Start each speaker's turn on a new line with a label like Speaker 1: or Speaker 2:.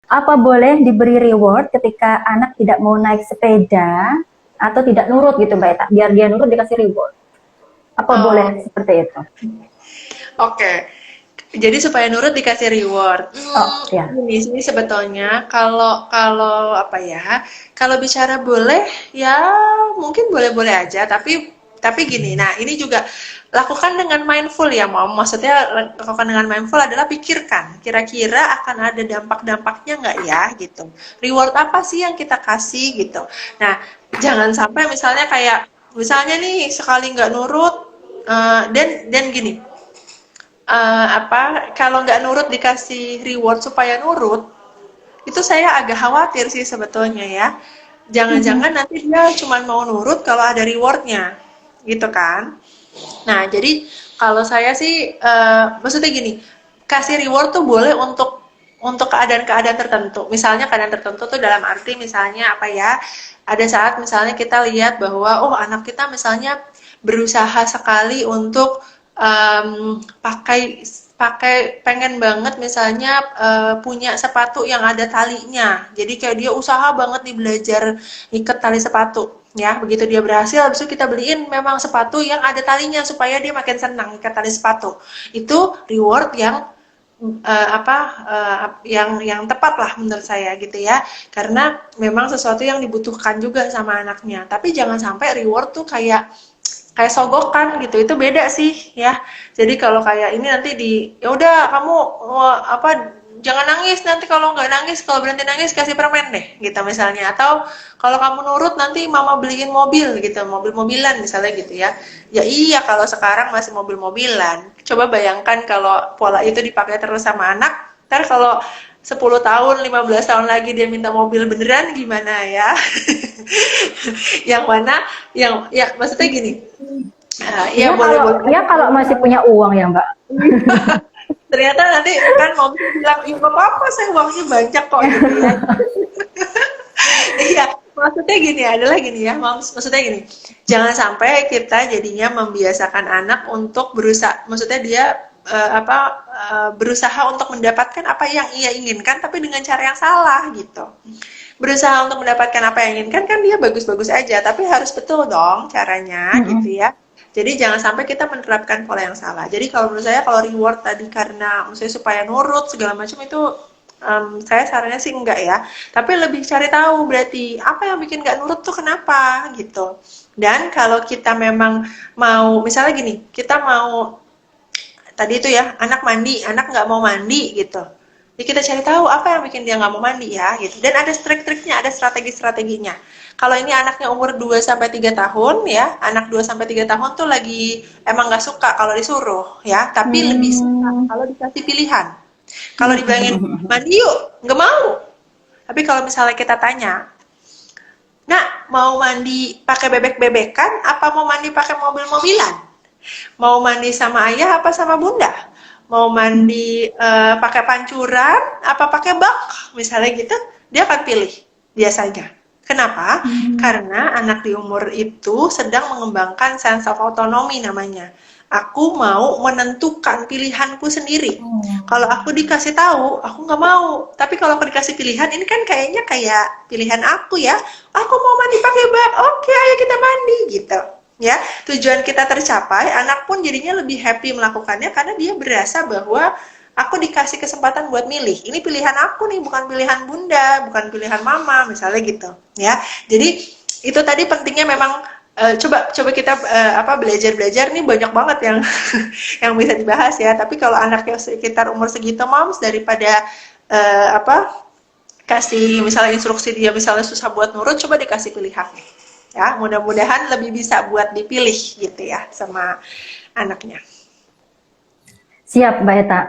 Speaker 1: Apa boleh diberi reward ketika anak tidak mau naik sepeda atau tidak nurut gitu Mbak Eta? Biar dia nurut dikasih reward. Apa boleh
Speaker 2: Oh,
Speaker 1: seperti itu?
Speaker 2: oke. Jadi supaya nurut dikasih reward.
Speaker 1: Oh ya.
Speaker 2: Gini sih sebetulnya kalau kalau apa ya? Kalau bicara boleh ya mungkin boleh-boleh aja, tapi gini. Nah, ini juga lakukan dengan mindful ya, Mom. Maksudnya lakukan dengan mindful adalah pikirkan kira-kira akan ada dampak-dampaknya nggak ya gitu. Reward apa sih yang kita kasih gitu. Nah, jangan sampai misalnya kayak misalnya nih sekali nggak nurut dan gini apa kalau nggak nurut dikasih reward supaya nurut itu saya agak khawatir sih sebetulnya ya jangan-jangan nanti dia cuma mau nurut kalau ada rewardnya gitu kan. Nah jadi kalau saya sih maksudnya gini kasih reward tuh boleh untuk keadaan-keadaan tertentu, misalnya keadaan tertentu tuh dalam arti misalnya apa ya, ada saat misalnya kita lihat bahwa oh anak kita misalnya berusaha sekali untuk pakai pakai pengen banget misalnya punya sepatu yang ada talinya. Jadi kayak dia usaha banget nih belajar ikat tali sepatu. Ya, begitu dia berhasil, habis itu kita beliin memang sepatu yang ada talinya supaya dia makin senang ikat tali sepatu. Itu reward yang apa yang tepat lah menurut saya gitu ya karena memang sesuatu yang dibutuhkan juga sama anaknya tapi jangan sampai reward tuh kayak sogokan gitu itu beda sih ya jadi kalau kayak ini nanti di ya udah kamu apa jangan nangis nanti kalau nggak nangis kalau berhenti nangis kasih permen deh gitu misalnya atau kalau kamu nurut nanti mama beliin mobil gitu mobil-mobilan misalnya gitu ya ya iya kalau sekarang masih mobil-mobilan coba bayangkan kalau pola itu dipakai terus sama anak ntar kalau 10 tahun 15 tahun lagi dia minta mobil beneran gimana ya yang mana yang ya maksudnya gini ya boleh boleh
Speaker 1: Ya
Speaker 2: aja
Speaker 1: kalau
Speaker 2: kalau
Speaker 1: masih punya uang ya Mbak.
Speaker 2: ternyata nanti kan moms bilang ya gak apa-apa saya uangnya banyak kok gitu ya iya maksudnya gini adalah gini ya moms maksudnya gini jangan sampai kita jadinya membiasakan anak untuk berusaha maksudnya dia berusaha untuk mendapatkan apa yang ia inginkan tapi dengan cara yang salah gitu berusaha untuk mendapatkan apa yang inginkan kan dia bagus-bagus aja tapi harus betul dong caranya gitu ya jadi jangan sampai kita menerapkan pola yang salah jadi kalau menurut saya kalau reward tadi karena maksudnya supaya nurut segala macam itu saya sarannya sih enggak ya tapi lebih cari tahu berarti apa yang bikin nggak nurut tuh kenapa gitu dan kalau kita memang mau misalnya gini kita mau tadi itu ya anak mandi anak nggak mau mandi gitu jadi kita cari tahu apa yang bikin dia nggak mau mandi ya gitu dan ada trik-triknya ada strategi-strateginya kalau ini anaknya umur 2 sampai 3 tahun ya anak 2 sampai 3 tahun tuh lagi emang nggak suka kalau disuruh ya tapi lebih suka
Speaker 1: Hmm.
Speaker 2: kalau dikasih pilihan kalau dibilangin mandi yuk nggak mau tapi kalau misalnya kita tanya nak mau mandi pakai bebek-bebekan apa mau mandi pakai mobil-mobilan mau mandi sama ayah apa sama bunda mau mandi pakai pancuran apa pakai bak misalnya gitu dia akan pilih biasanya kenapa karena anak di umur itu sedang mengembangkan sense of autonomy namanya aku mau menentukan pilihanku sendiri kalau aku dikasih tahu aku nggak mau tapi kalau aku dikasih pilihan ini kan kayaknya kayak pilihan aku ya aku mau mandi pakai bak oke ayo kita mandi gitu ya tujuan kita tercapai anak pun jadinya lebih happy melakukannya karena dia berasa bahwa aku dikasih kesempatan buat milih ini pilihan aku nih bukan pilihan bunda bukan pilihan mama misalnya gitu ya jadi itu tadi pentingnya memang coba kita belajar nih banyak banget yang yang bisa dibahas ya tapi kalau anaknya sekitar umur segitu moms daripada apa kasih misalnya instruksi dia misalnya susah buat nurut coba dikasih pilihan ya mudah-mudahan lebih bisa buat dipilih gitu ya sama anaknya.
Speaker 1: Siap Mbak Eta.